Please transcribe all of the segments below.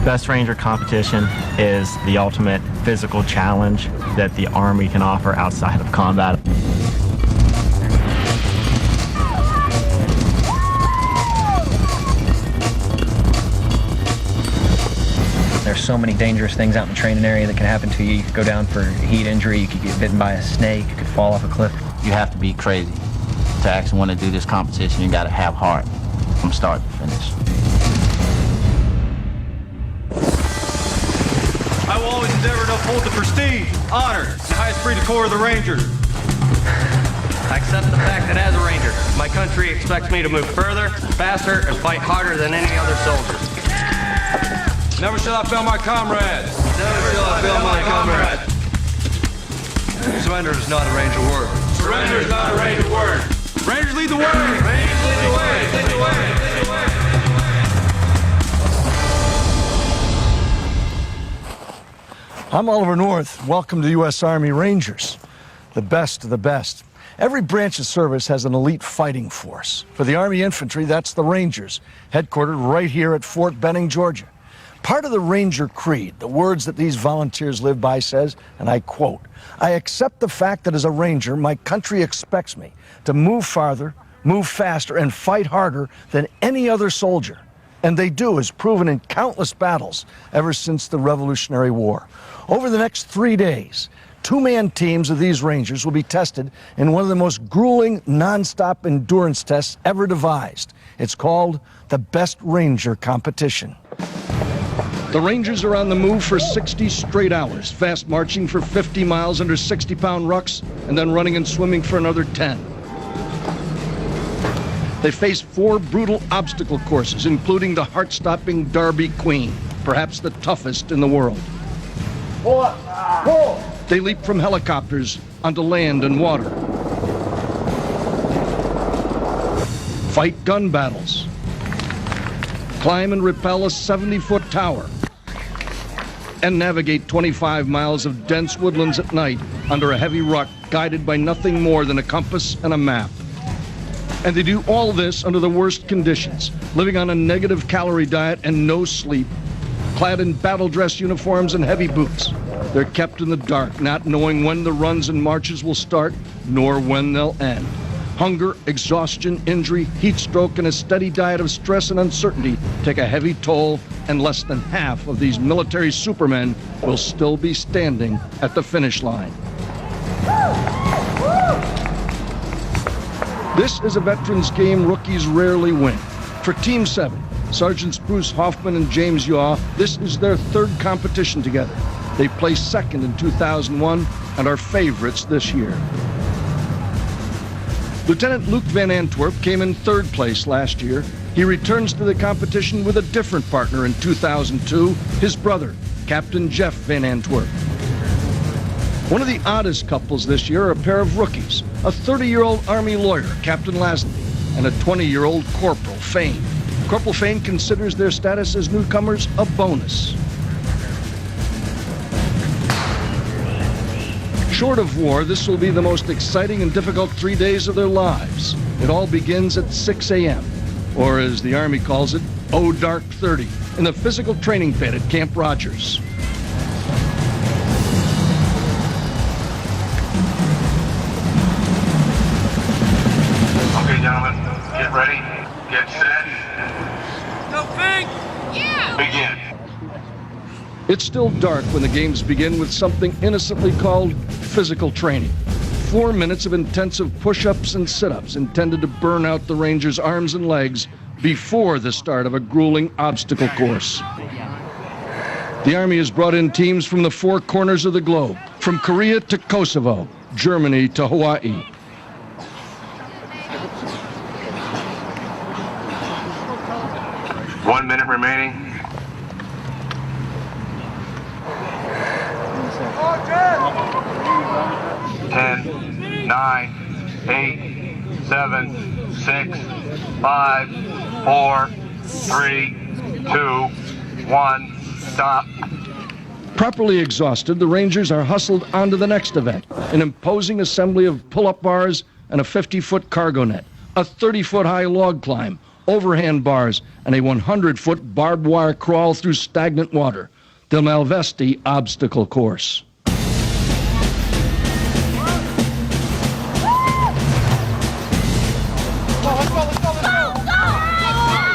Best Ranger competition is the ultimate physical challenge that the Army can offer outside of combat. There's so many dangerous things out in the training area that can happen to you. You could go down for heat injury, you could get bitten by a snake, you could fall off a cliff. You have to be crazy to actually want to do this competition. You got to have heart from start to finish. I will always endeavor to uphold the prestige, honor, and high esprit de corps of the Rangers. I accept the fact that as a Ranger, my country expects me to move further, faster, and fight harder than any other soldier. Never shall I fail my comrades. Never shall I fail my comrades. Surrender is not a Ranger word. Surrender is not a Ranger word. Rangers lead the way. Rangers lead the way. Lead the way. Lead the way. I'm Oliver North. Welcome to U.S. Army Rangers, the best of the best. Every branch of service has an elite fighting force. For the Army Infantry, that's the Rangers, headquartered right here at Fort Benning, Georgia. Part of the Ranger Creed, the words that these volunteers live by says, and I quote, "I accept the fact that as a Ranger, my country expects me to move farther, move faster, and fight harder than any other soldier." And they do, as proven in countless battles ever since the Revolutionary War. Over the next 3 days, two-man teams of these Rangers will be tested in one of the most grueling, non-stop endurance tests ever devised. It's called the Best Ranger Competition. The Rangers are on the move for 60 straight hours, fast marching for 50 miles under 60-pound rucks, and then running and swimming for another 10. They face 4 brutal obstacle courses, including the heart-stopping Derby Queen, perhaps the toughest in the world. They leap from helicopters onto land and water, fight gun battles, climb and rappel a 70-foot tower, and navigate 25 miles of dense woodlands at night under a heavy ruck, guided by nothing more than a compass and a map. And they do all this under the worst conditions, living on a negative calorie diet and no sleep, clad in battle dress uniforms and heavy boots. They're kept in the dark, not knowing when the runs and marches will start, nor when they'll end. Hunger, exhaustion, injury, heat stroke, and a steady diet of stress and uncertainty take a heavy toll, and less than half of these military supermen will still be standing at the finish line. This is a veterans game rookies rarely win. For Team 7, Sergeants Bruce Hoffman and James Yaw, this is their 3rd competition together. They placed 2nd in 2001 and are favorites this year. Lieutenant Luke Van Antwerp came in 3rd place last year. He returns to the competition with a different partner in 2002, his brother, Captain Jeff Van Antwerp. One of the oddest couples this year are a pair of rookies, a 30-year-old Army lawyer, Captain Lazenby, and a 20-year-old Corporal Fain. Corporal Fain considers their status as newcomers a bonus. Short of war, this will be the most exciting and difficult 3 days of their lives. It all begins at 6 a.m., or as the Army calls it, "Oh Dark 30, in the physical training pit at Camp Rogers. Okay, gentlemen, get ready, get set. No fake! Yeah! Begin. It's still dark when the games begin with something innocently called physical training. 4 minutes of intensive push-ups and sit-ups intended to burn out the Rangers' arms and legs before the start of a grueling obstacle course. The Army has brought in teams from the 4 corners of the globe, from Korea to Kosovo, Germany to Hawaii. One minute remaining. 10, 9, 8, 7, 6, 5, 4, 3, 2, 1, stop. Properly exhausted, the Rangers are hustled onto the next event, an imposing assembly of pull-up bars and a 50-foot cargo net, a 30-foot high log climb, overhand bars, and a 100-foot barbed wire crawl through stagnant water. The Malvesti Obstacle Course.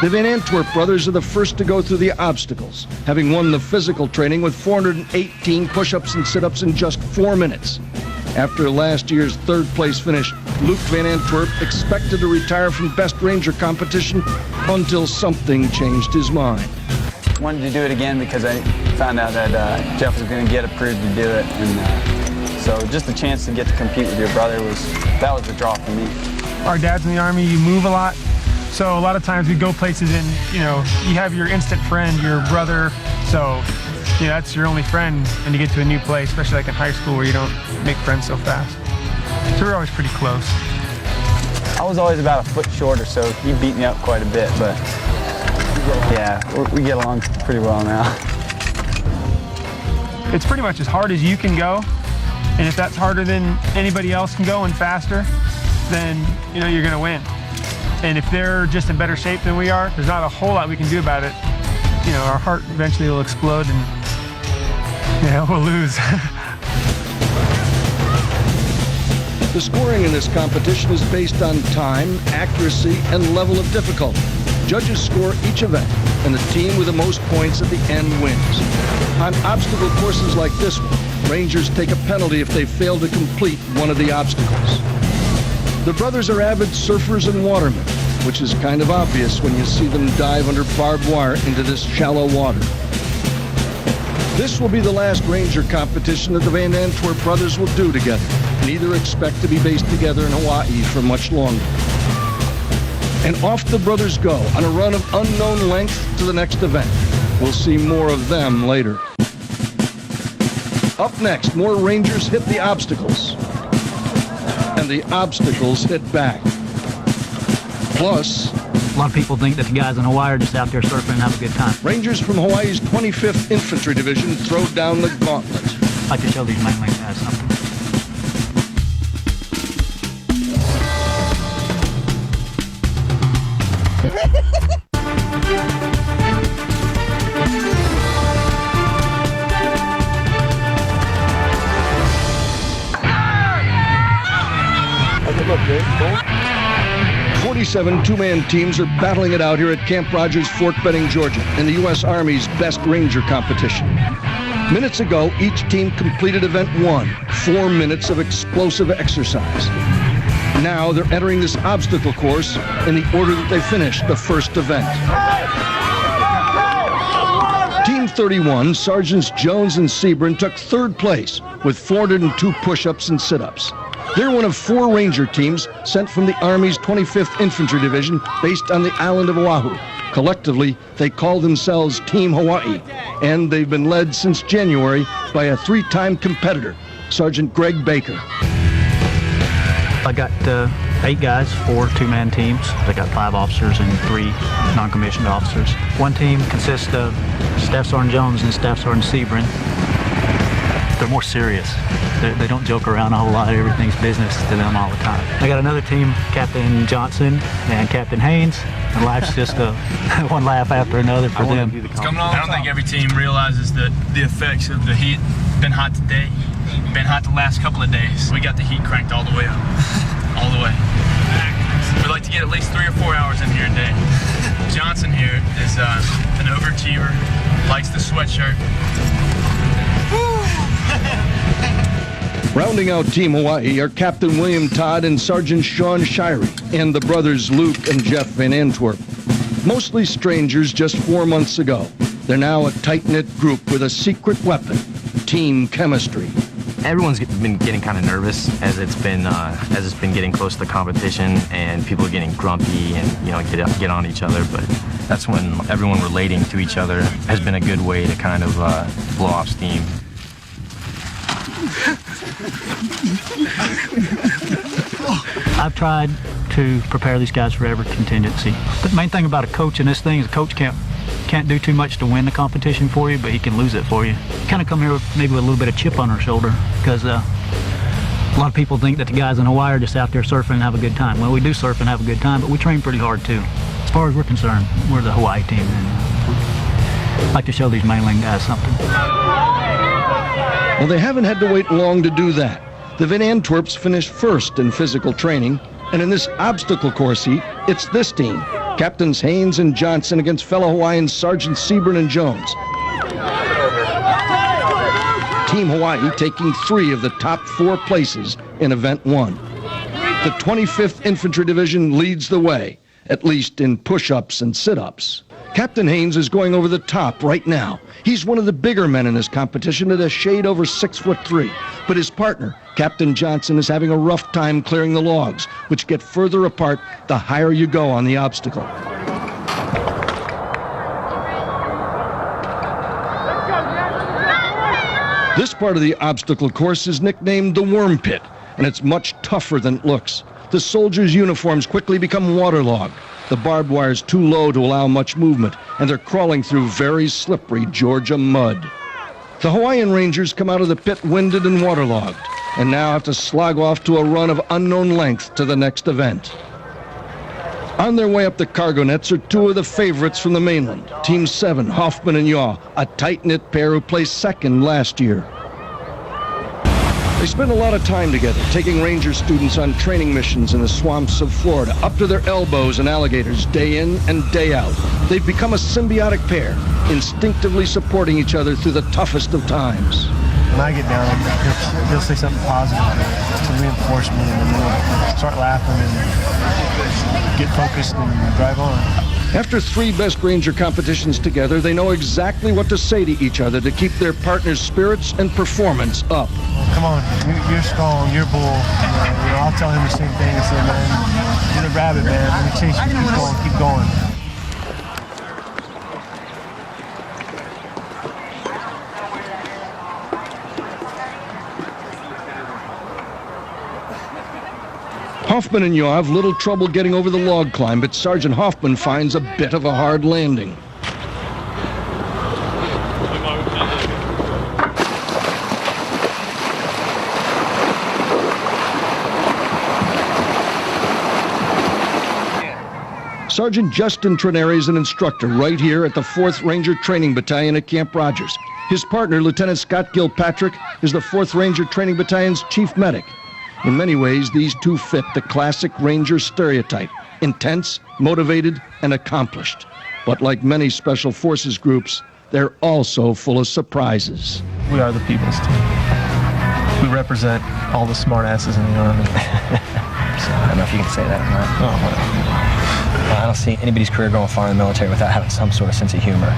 The Van Antwerp brothers are the first to go through the obstacles, having won the physical training with 418 push-ups and sit-ups in just 4 minutes. After last year's third-place finish, Luke Van Antwerp expected to retire from Best Ranger competition until something changed his mind. Wanted to do it again because I found out that Jeff was going to get approved to do it, and so just the chance to get to compete with your brother was the draw for me. Our dad's in the Army, you move a lot. So a lot of times we go places and, you have your instant friend, your brother. So, that's your only friend when you get to a new place, especially like in high school where you don't make friends so fast. So we're always pretty close. I was always about a foot shorter, so he beat me up quite a bit, but yeah, we get along pretty well now. It's pretty much as hard as you can go. And if that's harder than anybody else can go and faster, then, you're going to win. And if they're just in better shape than we are, there's not a whole lot we can do about it. Our heart eventually will explode and, we'll lose. The scoring in this competition is based on time, accuracy, and level of difficulty. Judges score each event, and the team with the most points at the end wins. On obstacle courses like this one, Rangers take a penalty if they fail to complete one of the obstacles. The brothers are avid surfers and watermen, which is kind of obvious when you see them dive under barbed wire into this shallow water. This will be the last Ranger competition that the Van Antwerp brothers will do together. Neither expect to be based together in Hawaii for much longer. And off the brothers go on a run of unknown length to the next event. We'll see more of them later. Up next, more Rangers hit the obstacles. And the obstacles hit back. Plus, a lot of people think that the guys in Hawaii are just out there surfing and have a good time. Rangers from Hawaii's 25th Infantry Division throw down the gauntlet. I like to show these manly guys something. Look, Dave, 47 two-man teams are battling it out here at Camp Rogers, Fort Benning, Georgia, in the U.S. Army's Best Ranger competition. Minutes ago, each team completed event 1, 4 minutes of explosive exercise. Now they're entering this obstacle course in the order that they finished the first event. Team 31, Sergeants Jones and Sebring, took third place with 402 push-ups and sit-ups. They're one of 4 Ranger teams sent from the Army's 25th Infantry Division based on the island of Oahu. Collectively, they call themselves Team Hawaii, and they've been led since January by a 3-time competitor, Sergeant Greg Baker. I got 8 guys, 4 two-man teams. I got 5 officers and 3 non-commissioned officers. One team consists of Staff Sergeant Jones and Staff Sergeant Sebring. They're more serious. They don't joke around a whole lot. Everything's business to them all the time. I got another team, Captain Johnson and Captain Haynes. And life's just one laugh after another for them. I don't think every team realizes the effects of the heat. Been hot today. Been hot the last couple of days. We got the heat cranked all the way up. All the way. We like to get at least 3 or 4 hours in here a day. Johnson here is an overachiever, likes the sweatshirt. Rounding out Team Hawaii are Captain William Todd and Sergeant Sean Shirey, and the brothers Luke and Jeff Van Antwerp. Mostly strangers just 4 months ago, they're now a tight-knit group with a secret weapon, team chemistry. Everyone's been getting kind of nervous as it's been getting close to the competition, and people are getting grumpy and get on each other. But that's when everyone relating to each other has been a good way to kind of blow off steam. I've tried to prepare these guys for every contingency. The main thing about a coach in this thing is a coach can't do too much to win the competition for you, but he can lose it for you. You kind of come here maybe with a little bit of chip on our shoulder, because a lot of people think that the guys in Hawaii are just out there surfing and have a good time. Well, we do surf and have a good time, but we train pretty hard too. far as we're concerned, we're the Hawaii team, and I'd like to show these mainland guys something. Well, they haven't had to wait long to do that. The Vin Antwerps finished first in physical training, and in this obstacle course heat, it's this team, Captains Haynes and Johnson against fellow Hawaiians Sergeant Seaburn and Jones. Team Hawaii taking 3 of the top 4 places in Event 1. The 25th Infantry Division leads the way, at least in push-ups and sit-ups. Captain Haynes is going over the top right now. He's one of the bigger men in this competition at a shade over 6'3", but his partner, Captain Johnson, is having a rough time clearing the logs, which get further apart the higher you go on the obstacle. This part of the obstacle course is nicknamed the Worm Pit, and it's much tougher than it looks. The soldiers' uniforms quickly become waterlogged. The barbed wire is too low to allow much movement, and they're crawling through very slippery Georgia mud. The Hawaiian Rangers come out of the pit winded and waterlogged, and now have to slog off to a run of unknown length to the next event. On their way up the cargo nets are 2 of the favorites from the mainland, Team 7, Hoffman and Yaw, a tight-knit pair who placed second last year. They spend a lot of time together, taking Ranger students on training missions in the swamps of Florida, up to their elbows in alligators, day in and day out. They've become a symbiotic pair, instinctively supporting each other through the toughest of times. When I get down, he'll say something positive to reinforce me, and then we'll start laughing and get focused and drive on. After 3 Best Ranger competitions together, they know exactly what to say to each other to keep their partner's spirits and performance up. Come on, you're strong, you're bull. I'll tell him the same thing. I say, man, you're the rabbit, man. Let me chase you. Keep going. Hoffman and Yaw have little trouble getting over the log climb, but Sergeant Hoffman finds a bit of a hard landing. Sergeant Justin Trenary is an instructor right here at the 4th Ranger Training Battalion at Camp Rogers. His partner, Lieutenant Scott Gilpatrick, is the 4th Ranger Training Battalion's chief medic. In many ways, these 2 fit the classic Ranger stereotype, intense, motivated, and accomplished. But like many Special Forces groups, they're also full of surprises. We are the people's team. We represent all the smartasses in the Army. So, I don't know if you can say that or not. Oh, well. I don't see anybody's career going far in the military without having some sort of sense of humor.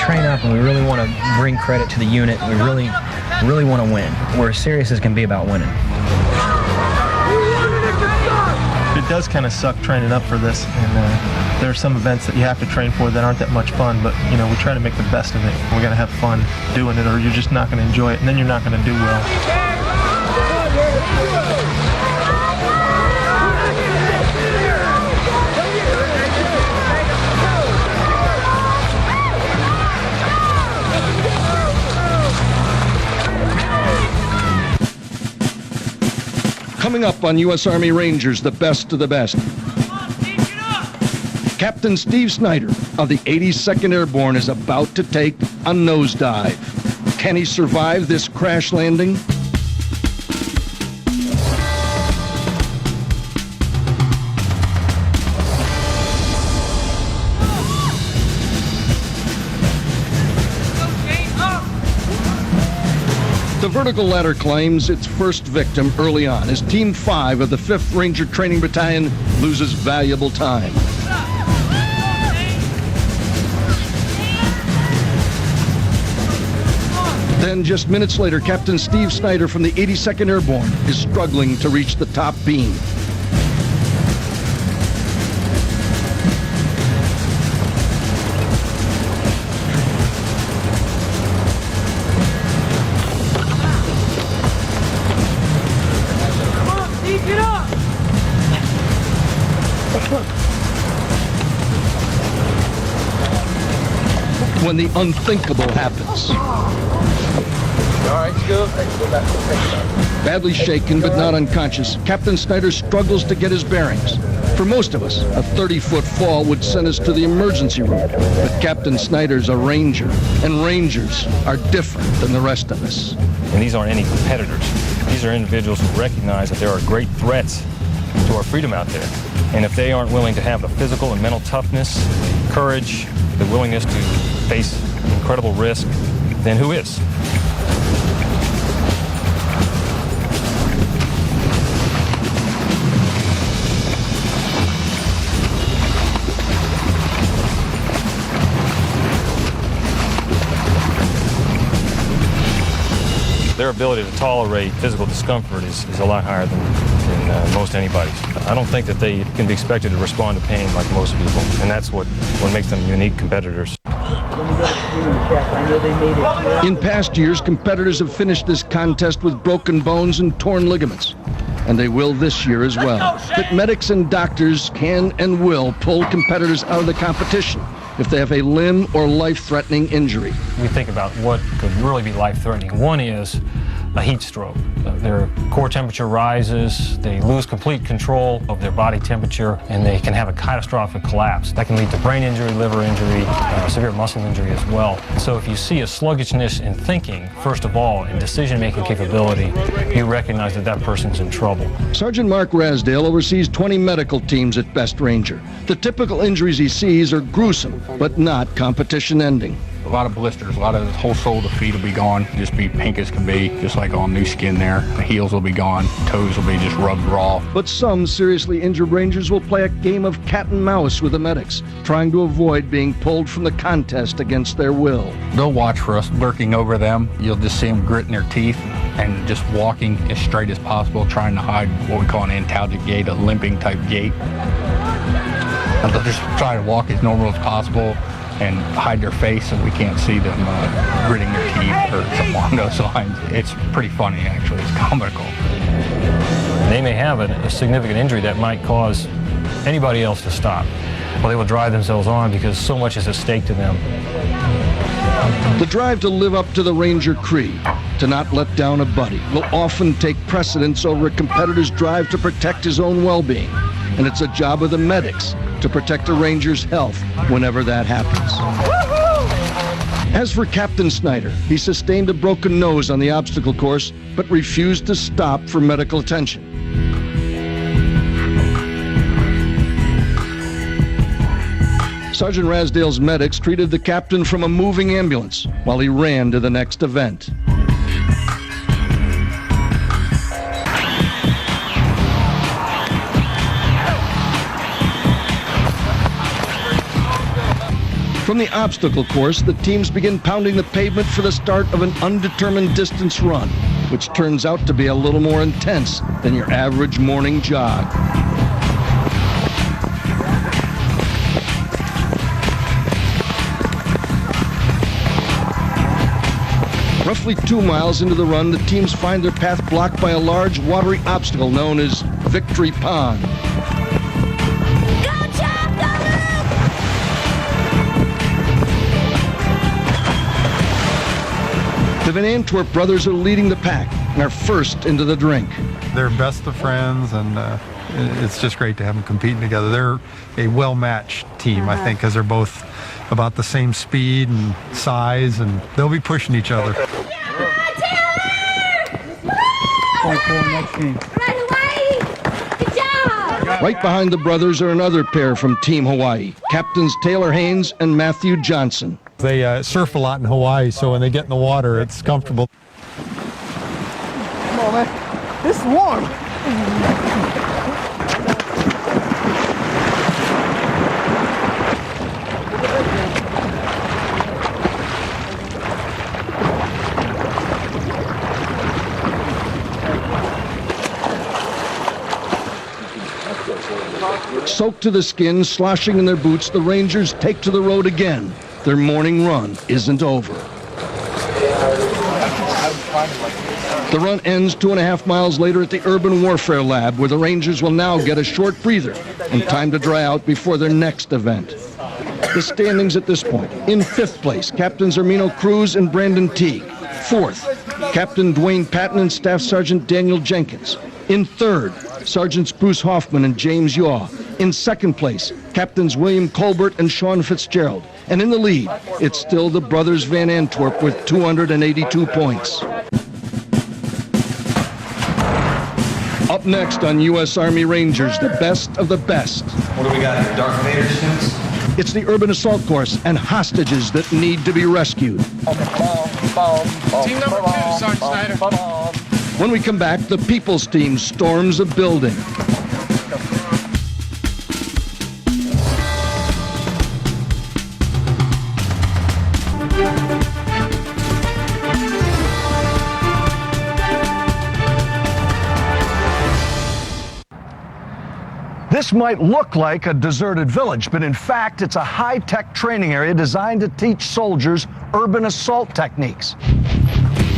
Train up and we really want to bring credit to the unit. We really want to win. We're as serious as can be about winning. It does kind of suck training up for this, and there are some events that you have to train for that aren't that much fun, but we try to make the best of it. We're going to have fun doing it, or you're just not going to enjoy it, and then you're not going to do well. Coming up on U.S. Army Rangers, the best of the best. Captain Steve Snyder of the 82nd Airborne is about to take a nosedive. Can he survive this crash landing? The vertical ladder claims its first victim early on as Team 5 of the 5th Ranger Training Battalion loses valuable time. Then, just minutes later, Captain Steve Snyder from the 82nd Airborne is struggling to reach the top beam. when the unthinkable happens. All right, go back. Badly shaken but not unconscious, Captain Snyder struggles to get his bearings. For most of us, a 30-foot fall would send us to the emergency room. But Captain Snyder's a ranger, and rangers are different than the rest of us. And these aren't any competitors. These are individuals who recognize that there are great threats to our freedom out there. And if they aren't willing to have the physical and mental toughness, courage, the willingness to face incredible risk, then who is? Their ability to tolerate physical discomfort is a lot higher than most anybody's. I don't think that they can be expected to respond to pain like most people, and that's what makes them unique competitors. In past years, competitors have finished this contest with broken bones and torn ligaments, and they will this year as well. But medics and doctors can and will pull competitors out of the competition if they have a limb or life-threatening injury. We think about what could really be life-threatening. One is a heat stroke. Their core temperature rises, they lose complete control of their body temperature, and they can have a catastrophic collapse. That can lead to brain injury, liver injury, severe muscle injury as well. So if you see a sluggishness in thinking, first of all, in decision-making capability, you recognize that that person's in trouble. Sergeant Mark Rasdale oversees 20 medical teams at Best Ranger. The typical injuries he sees are gruesome, but not competition-ending. A lot of blisters, a lot of the whole sole of the feet will be gone, just be pink as can be, just like all new skin there. The heels will be gone, toes will be just rubbed raw. But some seriously injured Rangers will play a game of cat and mouse with the medics, trying to avoid being pulled from the contest against their will. They'll watch for us lurking over them. You'll just see them gritting their teeth and just walking as straight as possible, trying to hide what we call an antalgic gait, a limping type gait. And they'll just try to walk as normal as possible and hide their face so we can't see them gritting their teeth or something along those lines. It's pretty funny, actually. It's comical. They may have a significant injury that might cause anybody else to stop. Well, they will drive themselves on because so much is at stake to them. The drive to live up to the Ranger creed, to not let down a buddy, will often take precedence over a competitor's drive to protect his own well-being. And it's a job of the medics to protect a Ranger's health whenever that happens. As for Captain Snyder, he sustained a broken nose on the obstacle course, but refused to stop for medical attention. Sergeant Rasdale's medics treated the captain from a moving ambulance while he ran to the next event. From the obstacle course, the teams begin pounding the pavement for the start of an undetermined distance run, which turns out to be a little more intense than your average morning jog. Roughly 2 miles into the run, the teams find their path blocked by a large, watery obstacle known as Victory Pond. The Van Antwerp brothers are leading the pack and are first into the drink. They're best of friends, and it's just great to have them competing together. They're a well-matched team, I think, because they're both about the same speed and size, and they'll be pushing each other. Right behind the brothers are another pair from Team Hawaii, Captains Taylor Haynes and Matthew Johnson. They surf a lot in Hawaii, so when they get in the water, it's comfortable. Come on, man. This is warm. Soaked to the skin, sloshing in their boots, the Rangers take to the road again. Their morning run isn't over. The run ends 2.5 miles later at the Urban Warfare Lab, where the Rangers will now get a short breather and time to dry out before their next event. The standings at this point. In 5th place, Captains Ermino Cruz and Brandon Teague. 4th, Captain Dwayne Patton and Staff Sergeant Daniel Jenkins. In 3rd, Sergeants Bruce Hoffman and James Yaw. In 2nd place, Captains William Colbert and Sean Fitzgerald. And in the lead, it's still the brothers Van Antwerp with 282 points. Up next on U.S. Army Rangers, the best of the best. What do we got here? Darth Vader suits? It's the urban assault course and hostages that need to be rescued. Team number 2, Sergeant Snyder. When we come back, the People's Team storms a building. This might look like a deserted village, but in fact, it's a high-tech training area designed to teach soldiers urban assault techniques.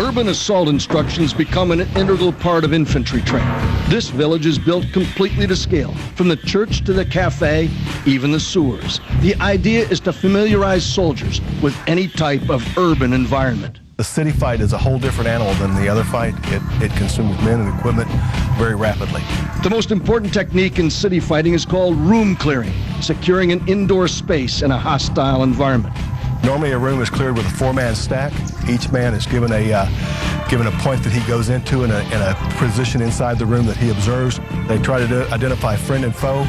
Urban assault instructions become an integral part of infantry training. This village is built completely to scale, from the church to the cafe, even the sewers. The idea is to familiarize soldiers with any type of urban environment. The city fight is a whole different animal than the other fight. It consumes men and equipment very rapidly. The most important technique in city fighting is called room clearing, securing an indoor space in a hostile environment. Normally a room is cleared with a 4-man stack. Each man is given a point that he goes into in a position inside the room that he observes. They try to identify friend and foe,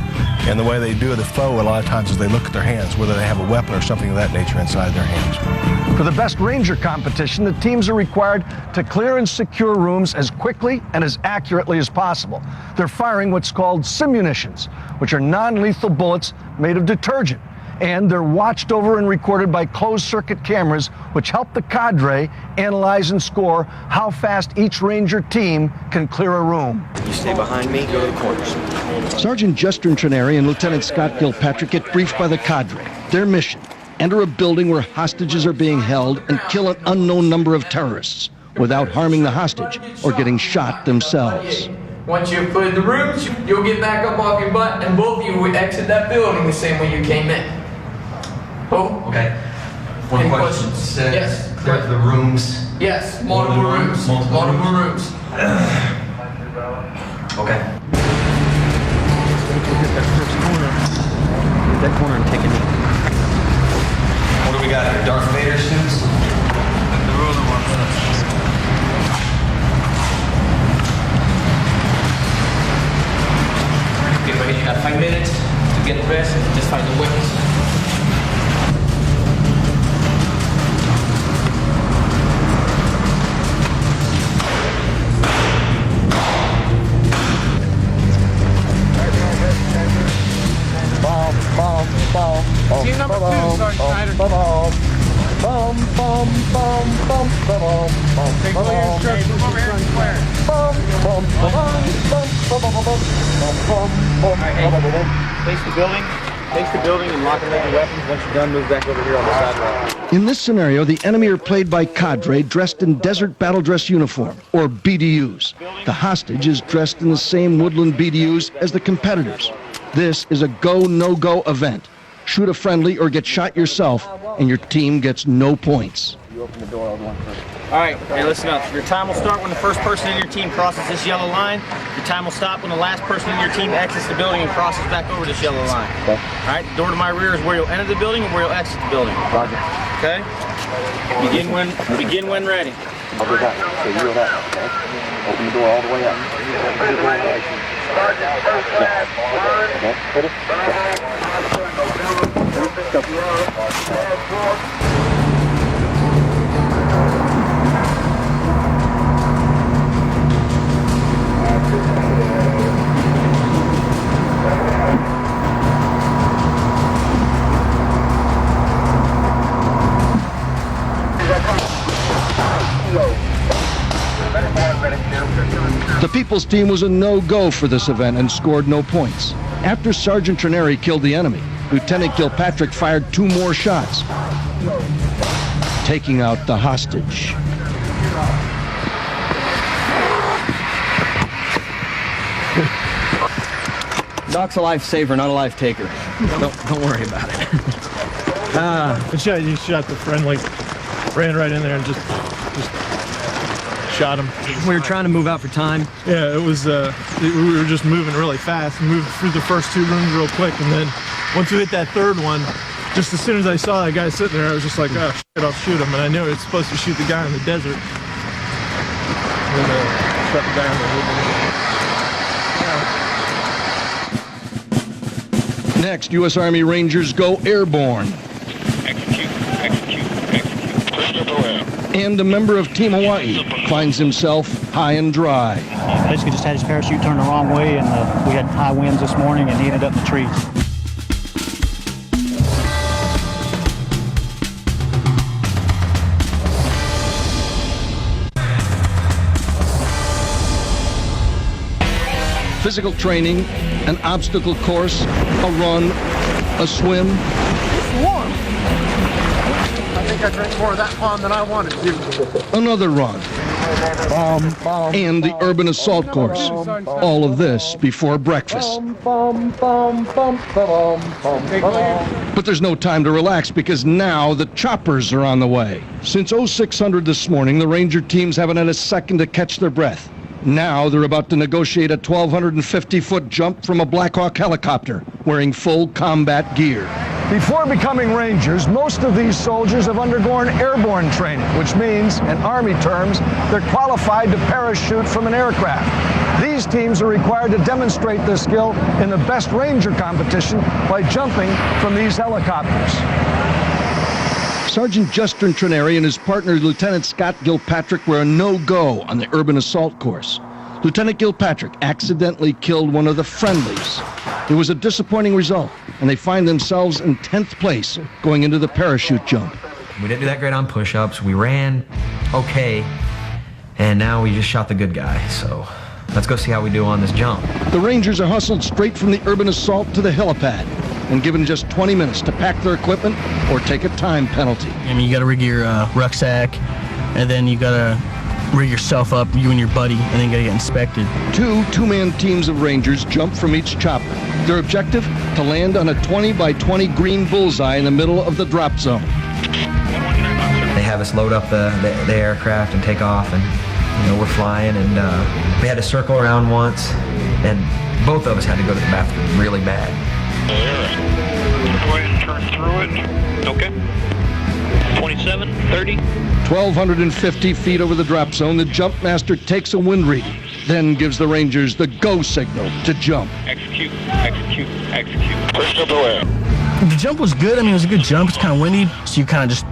and the way they do the foe a lot of times is they look at their hands, whether they have a weapon or something of that nature inside their hands. For the best Ranger competition, the teams are required to clear and secure rooms as quickly and as accurately as possible. They're firing what's called simunitions, which are non-lethal bullets made of detergent. And they're watched over and recorded by closed-circuit cameras, which help the cadre analyze and score how fast each Ranger team can clear a room. You stay behind me, go to the corners. Sergeant Justin Trenary and Lieutenant Scott Gilpatrick get briefed by the cadre. Their mission: enter a building where hostages are being held and kill an unknown number of terrorists without harming the hostage or getting shot themselves. Once you've cleared the rooms, you'll get back up off your butt and both of you will exit that building the same way you came in. Oh, okay. One question. Yes. Clear the rooms. Yes, multiple rooms. Multiple rooms. Okay. Hit that first corner. Hit that corner and take a knee. What do we got here? Darth Vader suits? The ruler one. Get ready. You got 5 minutes to get dressed and just find the weapons. Team number 2, Sergeant Snyder. Take all your instructions. Come over here and square. Face the building. Face the building and lock and load your weapons. Once you're done, move back over here on the sidewalk. In this scenario, the enemy are played by cadre dressed in desert battle dress uniform, or BDUs. The hostage is dressed in the same woodland BDUs as the competitors. This is a go, no-go event. Shoot a friendly or get shot yourself, and your team gets no points. You open the door on one first. All right, hey, listen up. Your time will start when the first person in your team crosses this yellow line. Your time will stop when the last person in your team exits the building and crosses back over this yellow line. Okay. All right, the door to my rear is where you'll enter the building and where you'll exit the building. Roger. Okay? Begin when ready. I'll do that. So you do that, okay? Open the door all the way up. Okay, put it. The People's Team was a no-go for this event and scored no points. After Sergeant Trenary killed the enemy, Lieutenant Gilpatrick fired 2 more shots, taking out the hostage. Doc's a lifesaver, not a life taker. Don't worry about it. But yeah, you shot the friendly, ran right in there and just shot him. We were trying to move out for time. Yeah, it was, we were just moving really fast, moved through the first 2 rooms real quick, and then once we hit that 3rd one, just as soon as I saw that guy sitting there, I was just like, oh shit, I'll shoot him. And I knew I was supposed to shoot the guy in the desert. And then shot the guy in the Next, U.S. Army Rangers go airborne. Execute. Prisoner beware. And a member of Team Hawaii finds himself high and dry. Basically just had his parachute turned the wrong way, and we had high winds this morning, and he ended up in the trees. Physical training, an obstacle course, a run, a swim. It's warm. I think I drank more of that pond than I wanted to. Another run. And the urban assault course. All of this before breakfast. But there's no time to relax because now the choppers are on the way. Since 0600 this morning, the Ranger teams haven't had a second to catch their breath. Now they're about to negotiate a 1,250-foot jump from a Black Hawk helicopter, wearing full combat gear. Before becoming Rangers, most of these soldiers have undergone airborne training, which means, in Army terms, they're qualified to parachute from an aircraft. These teams are required to demonstrate their skill in the best Ranger competition by jumping from these helicopters. Sergeant Justin Trineri and his partner, Lieutenant Scott Gilpatrick, were a no-go on the urban assault course. Lieutenant Gilpatrick accidentally killed one of the friendlies. It was a disappointing result, and they find themselves in 10th place going into the parachute jump. We didn't do that great on push-ups. We ran okay, and now we just shot the good guy. So let's go see how we do on this jump. The Rangers are hustled straight from the urban assault to the helipad and given just 20 minutes to pack their equipment or take a time penalty. I mean, you got to rig your rucksack, and then you got to rig yourself up, you and your buddy, and then you got to get inspected. Two-man teams of Rangers jump from each chopper. Their objective? To land on a 20 by 20 green bullseye in the middle of the drop zone. They have us load up the aircraft and take off, and we're flying, and we had to circle around once, and both of us had to go to the bathroom really bad. Go ahead and turn through it. Okay. 27, 30. 1,250 feet over the drop zone, the jump master takes a wind reading, then gives the Rangers the go signal to jump. Execute. Prisoner beware. The jump was good. I mean, it was a good jump. It's kind of windy, so you kind of just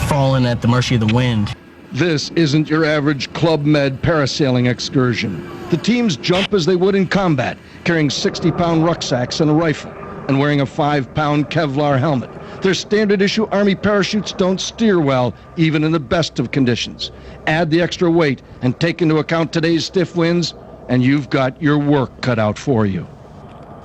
falling at the mercy of the wind. This isn't your average Club Med parasailing excursion. The teams jump as they would in combat, carrying 60-pound rucksacks and a rifle, and wearing a 5-pound Kevlar helmet. Their standard issue Army parachutes don't steer well, even in the best of conditions. Add the extra weight and take into account today's stiff winds, and you've got your work cut out for you.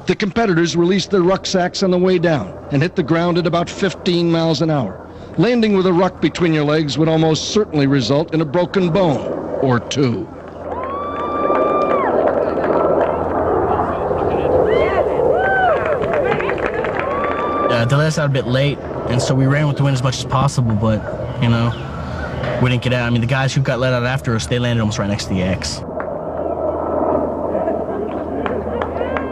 The competitors released their rucksacks on the way down and hit the ground at about 15 miles an hour. Landing with a ruck between your legs would almost certainly result in a broken bone or two. They let us out a bit late, and so we ran with the wind as much as possible, but, we didn't get out. I mean, the guys who got let out after us, they landed almost right next to the X.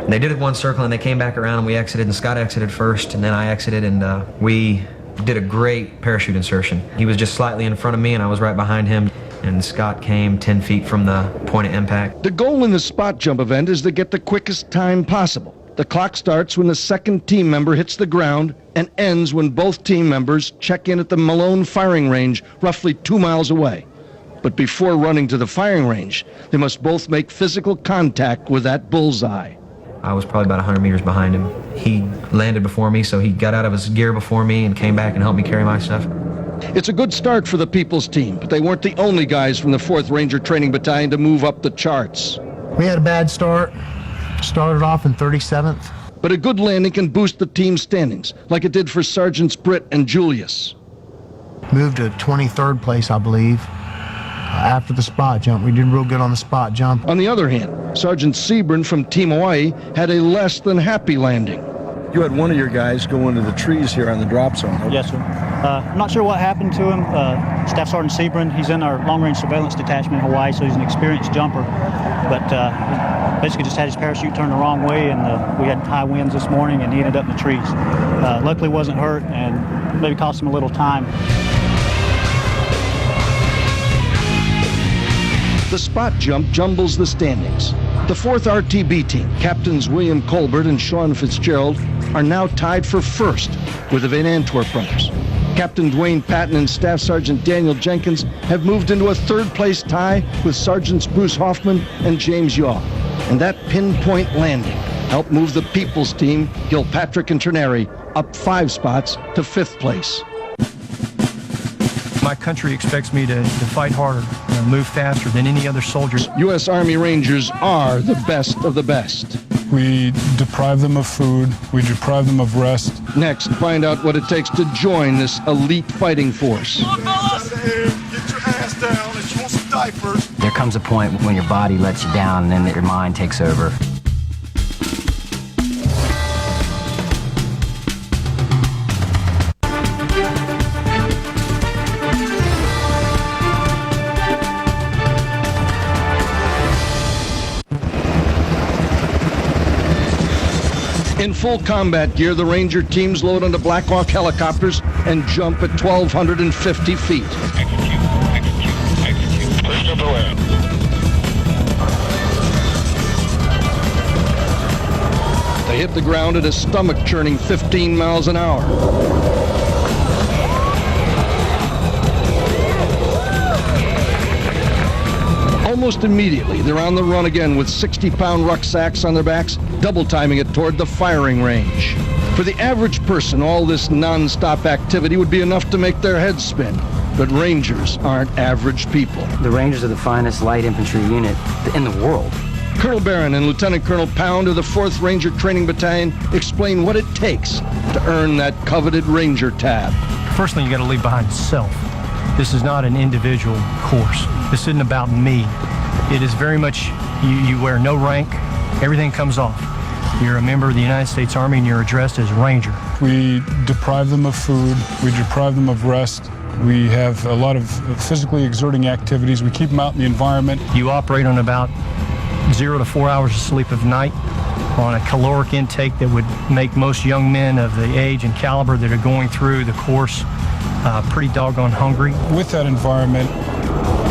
They did it one circle, and they came back around, and we exited, and Scott exited first, and then I exited, and we did a great parachute insertion. He was just slightly in front of me, and I was right behind him, and Scott came 10 feet from the point of impact. The goal in the spot jump event is to get the quickest time possible. The clock starts when the second team member hits the ground and ends when both team members check in at the Malone firing range, roughly 2 miles away. But before running to the firing range, they must both make physical contact with that bullseye. I was probably about 100 meters behind him. He landed before me, so he got out of his gear before me and came back and helped me carry my stuff. It's a good start for the People's team, but they weren't the only guys from the 4th Ranger Training Battalion to move up the charts. We had a bad start. Started off in 37th. But a good landing can boost the team's standings, like it did for Sergeants Britt and Julius. Moved to 23rd place, I believe, after the spot jump. We did real good on the spot jump. On the other hand, Sergeant Sebring from Team Hawaii had a less than happy landing. You had one of your guys go into the trees here on the drop zone. Yes, sir. I'm not sure what happened to him. Staff Sergeant Sebring, he's in our long-range surveillance detachment in Hawaii, so he's an experienced jumper. But basically just had his parachute turned the wrong way, and we had high winds this morning, and he ended up in the trees. Luckily wasn't hurt, and maybe cost him a little time. The spot jump jumbles the standings. The 4th RTB team, Captains William Colbert and Sean Fitzgerald, are now tied for first with the Van Antwerp brothers. Captain Dwayne Patton and Staff Sergeant Daniel Jenkins have moved into a third-place tie with Sergeants Bruce Hoffman and James Yaw. And that pinpoint landing helped move the People's team, Gilpatrick and Ternary, up 5 spots to 5th place. My country expects me to fight harder, move faster than any other soldiers. U.S. Army Rangers are the best of the best. We deprive them of food. We deprive them of rest. Next, find out what it takes to join this elite fighting force. Get your ass down if you want some diapers. There comes a point when your body lets you down and then your mind takes over. In full combat gear, the Ranger teams load onto Black Hawk helicopters and jump at 1,250 feet. They hit the ground at a stomach-churning 15 miles an hour. Almost immediately, they're on the run again with 60-pound rucksacks on their backs, double-timing it toward the firing range. For the average person, all this non-stop activity would be enough to make their heads spin. But Rangers aren't average people. The Rangers are the finest light infantry unit in the world. Colonel Barron and Lieutenant Colonel Pound of the 4th Ranger Training Battalion explain what it takes to earn that coveted Ranger tab. First thing, you got to leave behind self. This is not an individual course. This isn't about me. It is very much, you wear no rank, everything comes off. You're a member of the United States Army and you're addressed as Ranger. We deprive them of food. We deprive them of rest. We have a lot of physically exerting activities. We keep them out in the environment. You operate on about 0 to 4 hours of sleep of night on a caloric intake that would make most young men of the age and caliber that are going through the course pretty doggone hungry. With that environment,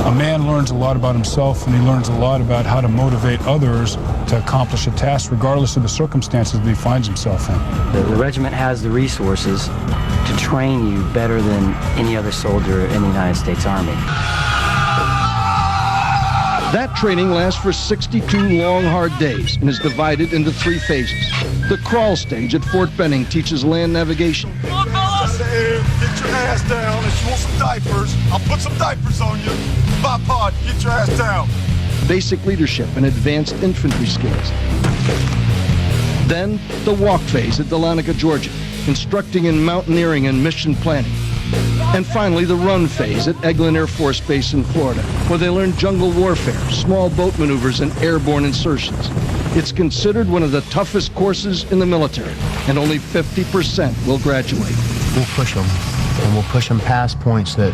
a man learns a lot about himself, and he learns a lot about how to motivate others to accomplish a task regardless of the circumstances that he finds himself in. The regiment has the resources to train you better than any other soldier in the United States Army. That training lasts for 62 long, hard days and is divided into 3 phases. The crawl stage at Fort Benning teaches land navigation. Get your ass down if you want some diapers. I'll put some diapers on you. Pod, get your ass down. Basic leadership and advanced infantry skills. Then, the walk phase at Dahlonega, Georgia, instructing in mountaineering and mission planning. And finally, the run phase at Eglin Air Force Base in Florida, where they learn jungle warfare, small boat maneuvers, and airborne insertions. It's considered one of the toughest courses in the military, and only 50% will graduate. We'll push them, and we'll push them past points that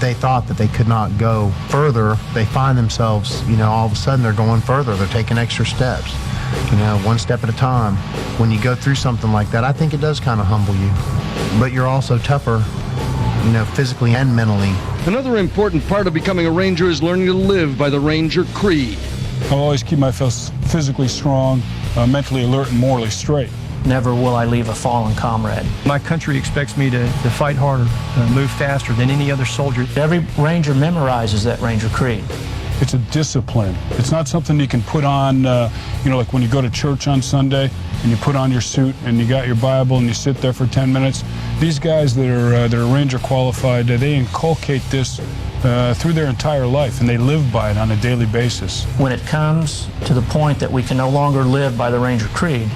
they thought that they could not go further. They find themselves, all of a sudden they're going further. They're taking extra steps, one step at a time. When you go through something like that, I think it does kind of humble you. But you're also tougher, physically and mentally. Another important part of becoming a Ranger is learning to live by the Ranger Creed. I'll always keep myself physically strong, mentally alert, and morally straight. Never will I leave a fallen comrade. My country expects me to fight harder, move faster than any other soldier. Every Ranger memorizes that Ranger Creed. It's a discipline. It's not something you can put on, like when you go to church on Sunday and you put on your suit and you got your Bible and you sit there for 10 minutes. These guys that are Ranger qualified, they inculcate this through their entire life, and they live by it on a daily basis. When it comes to the point that we can no longer live by the Ranger Creed,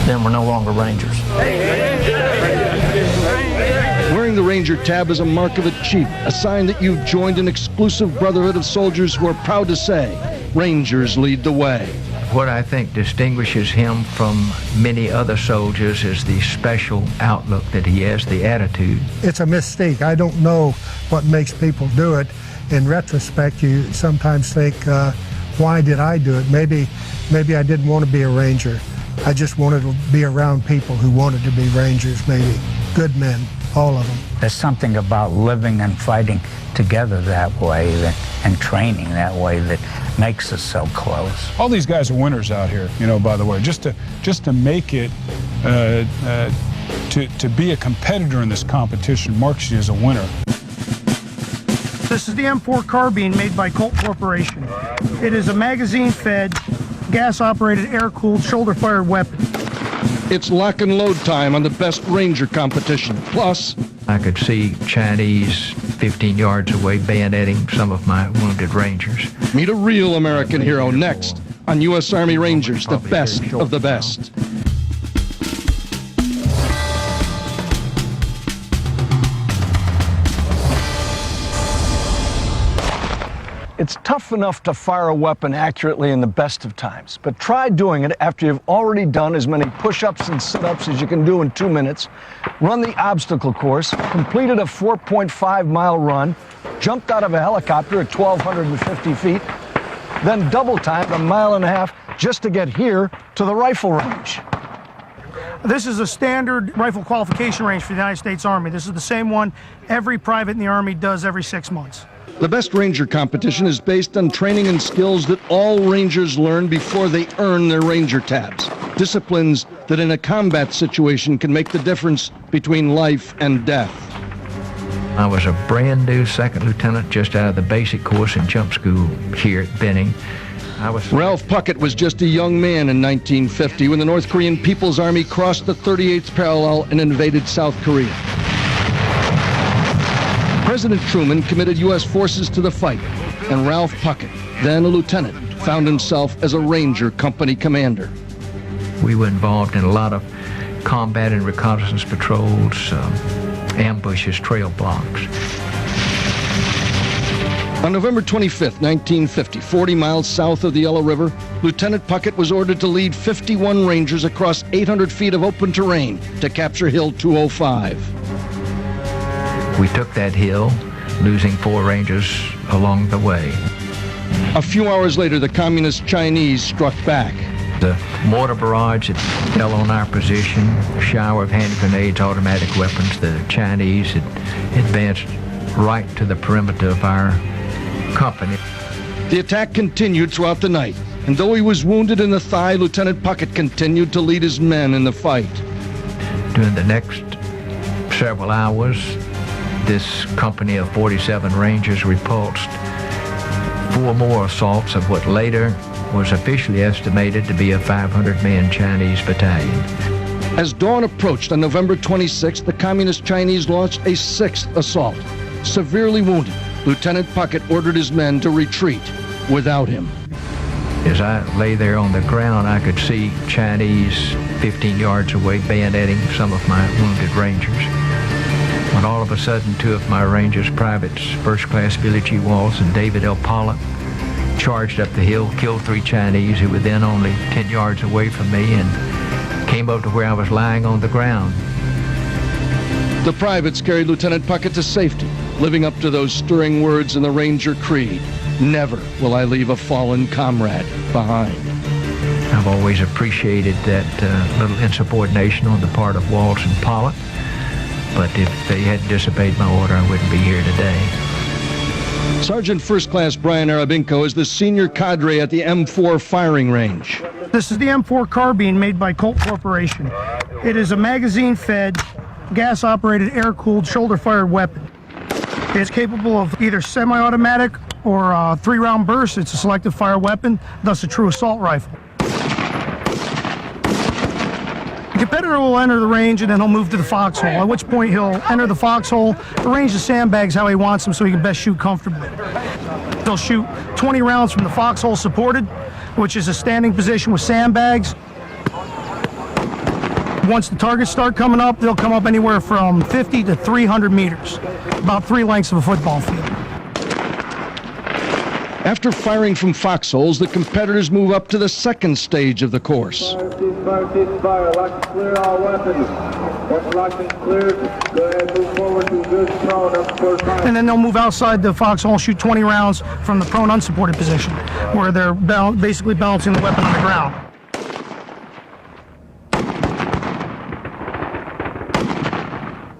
then we're no longer Rangers. Wearing the Ranger tab is a mark of achievement, a sign that you've joined an exclusive brotherhood of soldiers who are proud to say, Rangers lead the way. What I think distinguishes him from many other soldiers is the special outlook that he has, the attitude. It's a mistake. I don't know what makes people do it. In retrospect, you sometimes think, why did I do it? Maybe I didn't want to be a Ranger. I just wanted to be around people who wanted to be Rangers, maybe. Good men, all of them. There's something about living and fighting together that way and training that way that makes us so close. All these guys are winners out here, by the way. Just to make it, to be a competitor in this competition marks you as a winner. This is the M4 carbine made by Colt Corporation. It is a magazine-fed, gas-operated, air-cooled, shoulder-fired weapon. It's lock and load time on the best Ranger competition. Plus, I could see Chinese 15 yards away bayoneting some of my wounded Rangers. Meet a real American hero next on U.S. Army Rangers, the best of the best. It's tough enough to fire a weapon accurately in the best of times, but try doing it after you've already done as many push-ups and sit-ups as you can do in 2 minutes, run the obstacle course, completed a 4.5-mile run, jumped out of a helicopter at 1,250 feet, then double-timed 1.5 miles just to get here to the rifle range. This is a standard rifle qualification range for the United States Army. This is the same one every private in the Army does every 6 months. The best Ranger competition is based on training and skills that all Rangers learn before they earn their Ranger tabs. Disciplines that in a combat situation can make the difference between life and death. I was a brand new second lieutenant just out of the basic course in jump school here at Benning. Ralph Puckett was just a young man in 1950 when the North Korean People's Army crossed the 38th parallel and invaded South Korea. President Truman committed U.S. forces to the fight, and Ralph Puckett, then a lieutenant, found himself as a Ranger company commander. We were involved in a lot of combat and reconnaissance patrols, ambushes, trail blocks. On November 25th, 1950, 40 miles south of the Yellow River, Lieutenant Puckett was ordered to lead 51 Rangers across 800 feet of open terrain to capture Hill 205. We took that hill, losing 4 Rangers along the way. A few hours later, the Communist Chinese struck back. The mortar barrage that fell on our position, a shower of hand grenades, automatic weapons, the Chinese had advanced right to the perimeter of our company. The attack continued throughout the night, and though he was wounded in the thigh, Lieutenant Puckett continued to lead his men in the fight. During the next several hours, this company of 47 Rangers repulsed 4 more assaults of what later was officially estimated to be a 500-man Chinese battalion. As dawn approached on November 26th, the Communist Chinese launched a 6th assault. Severely wounded, Lieutenant Puckett ordered his men to retreat without him. As I lay there on the ground, I could see Chinese 15 yards away bayoneting some of my wounded Rangers. When all of a sudden 2 of my Rangers, Privates First Class Billy G. Walls and David L. Pollock, charged up the hill, killed 3 Chinese who were then only 10 yards away from me, and came up to where I was lying on the ground. The privates carried Lieutenant Puckett to safety, living up to those stirring words in the Ranger Creed, "Never will I leave a fallen comrade behind." I've always appreciated that little insubordination on the part of Walls and Pollock, but if they hadn't disobeyed my order, I wouldn't be here today. Sergeant First Class Brian Arabinko is the senior cadre at the M4 firing range. This is the M4 carbine made by Colt Corporation. It is a magazine-fed, gas-operated, air-cooled, shoulder-fired weapon. It's capable of either semi-automatic or 3-round bursts. It's a selective fire weapon, thus a true assault rifle. The competitor will enter the range and then he'll move to the foxhole, at which point he'll enter the foxhole, arrange the sandbags how he wants them so he can best shoot comfortably. They'll shoot 20 rounds from the foxhole supported, which is a standing position with sandbags. Once the targets start coming up, they'll come up anywhere from 50 to 300 meters, about 3 lengths of a football field. After firing from foxholes, the competitors move up to the second stage of the course. Fire. Lock and clear all weapons. Once locked and cleared, go ahead and move forward to good prone up the first line. And then they'll move outside the foxhole and shoot 20 rounds from the prone unsupported position, where they're basically balancing the weapon on the ground.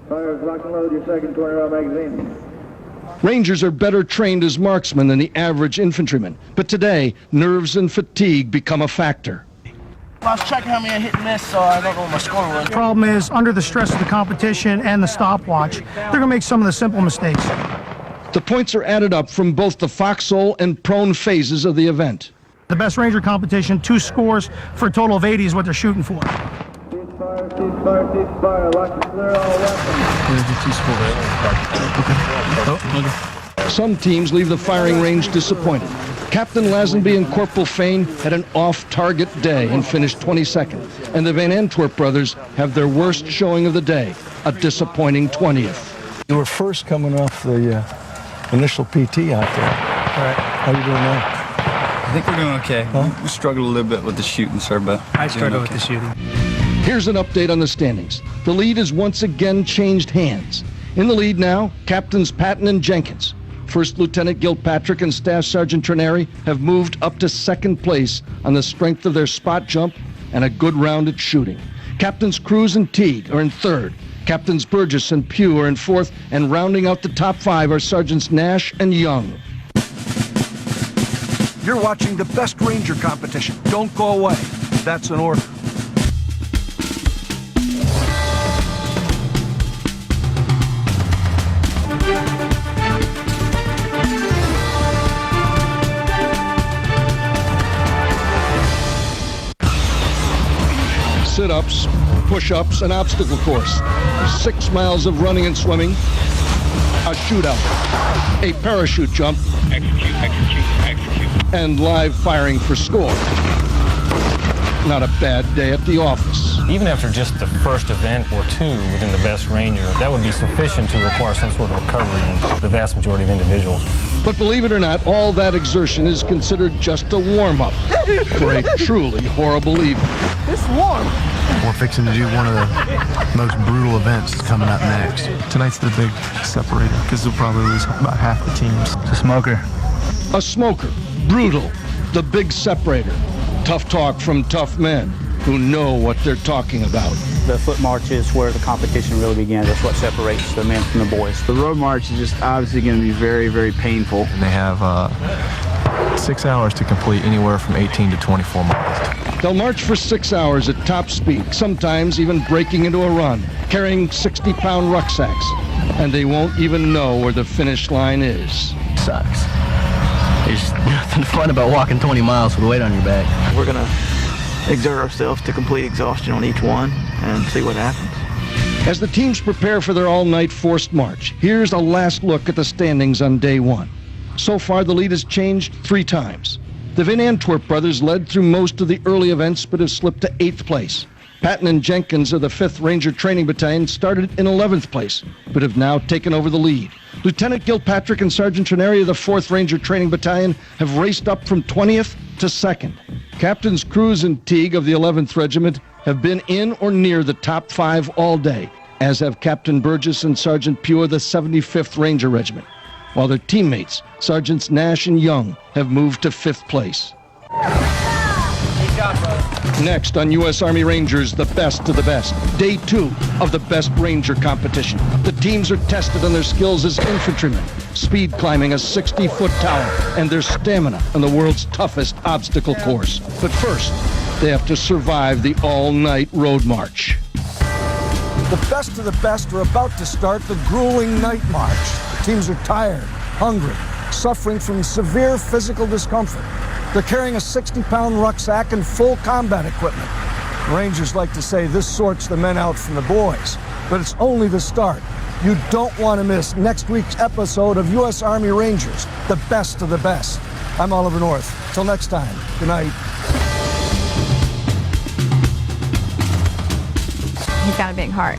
Fire, lock and load your second 20-round magazine. Rangers are better trained as marksmen than the average infantryman, but today, nerves and fatigue become a factor. I was checking how many I hit and miss, so I don't know what my score was. The problem is, under the stress of the competition and the stopwatch, they're going to make some of the simple mistakes. The points are added up from both the foxhole and prone phases of the event. The best Ranger competition, 2 scores for a total of 80 is what they're shooting for. Ceasefire. Lock and clear all weapons. Some teams leave the firing range disappointed. Captain Lazenby and Corporal Fain had an off-target day and finished 22nd. And the Van Antwerp brothers have their worst showing of the day, a disappointing 20th. You were first coming off the initial PT out there. All right. How you doing now? I think we're doing okay. Huh? We struggled a little bit with the shooting, sir, but I struggled with the shooting. Here's an update on the standings. The lead has once again changed hands. In the lead now, Captains Patton and Jenkins. First Lieutenant Gilpatrick and Staff Sergeant Trenary have moved up to second place on the strength of their spot jump and a good round at shooting. Captains Cruz and Teague are in third. Captains Burgess and Pugh are in fourth, and rounding out the top 5 are Sergeants Nash and Young. You're watching the best Ranger competition. Don't go away. That's an order. Sit-ups, push-ups, an obstacle course, 6 miles of running and swimming, a shootout, a parachute jump, and live firing for score. Not a bad day at the office. Even after just the first event or 2 within the best Ranger, that would be sufficient to require some sort of recovery in the vast majority of individuals. But believe it or not, all that exertion is considered just a warm-up for a truly horrible evening. It's warm. We're fixing to do one of the most brutal events coming up next. Tonight's the big separator, because we'll probably lose about half the teams. It's a smoker. A smoker, brutal, the big separator. Tough talk from tough men who know what they're talking about. The foot march is where the competition really begins. That's what separates the men from the boys. The road march is just obviously going to be very, very painful. And they have 6 hours to complete anywhere from 18 to 24 miles. They'll march for 6 hours at top speed, sometimes even breaking into a run, carrying 60-pound rucksacks. And they won't even know where the finish line is. Sucks. There's nothing fun about walking 20 miles with a weight on your back. We're going to exert ourselves to complete exhaustion on each one and see what happens. As the teams prepare for their all-night forced march, here's a last look at the standings on day 1. So far, the lead has changed 3 times. The Van Antwerp brothers led through most of the early events, but have slipped to 8th place. Patton and Jenkins of the 5th Ranger Training Battalion started in 11th place, but have now taken over the lead. Lieutenant Gilpatrick and Sergeant Trenary of the 4th Ranger Training Battalion have raced up from 20th to 2nd. Captains Cruz and Teague of the 11th Regiment have been in or near the top 5 all day, as have Captain Burgess and Sergeant Pugh of the 75th Ranger Regiment, while their teammates, Sergeants Nash and Young, have moved to 5th place. Next on U.S. Army Rangers, the best of the best. Day 2 of the best Ranger competition. The teams are tested on their skills as infantrymen, speed climbing a 60-foot tower, and their stamina on the world's toughest obstacle course. But first, they have to survive the all-night road march. The best of the best are about to start the grueling night march. The teams are tired, hungry, suffering from severe physical discomfort. They're carrying a 60-pound rucksack and full combat equipment. Rangers like to say this sorts the men out from the boys, but it's only the start. You don't want to miss next week's episode of U.S. Army Rangers, the best of the best. I'm Oliver North. Till next time, good night. He's got a big heart.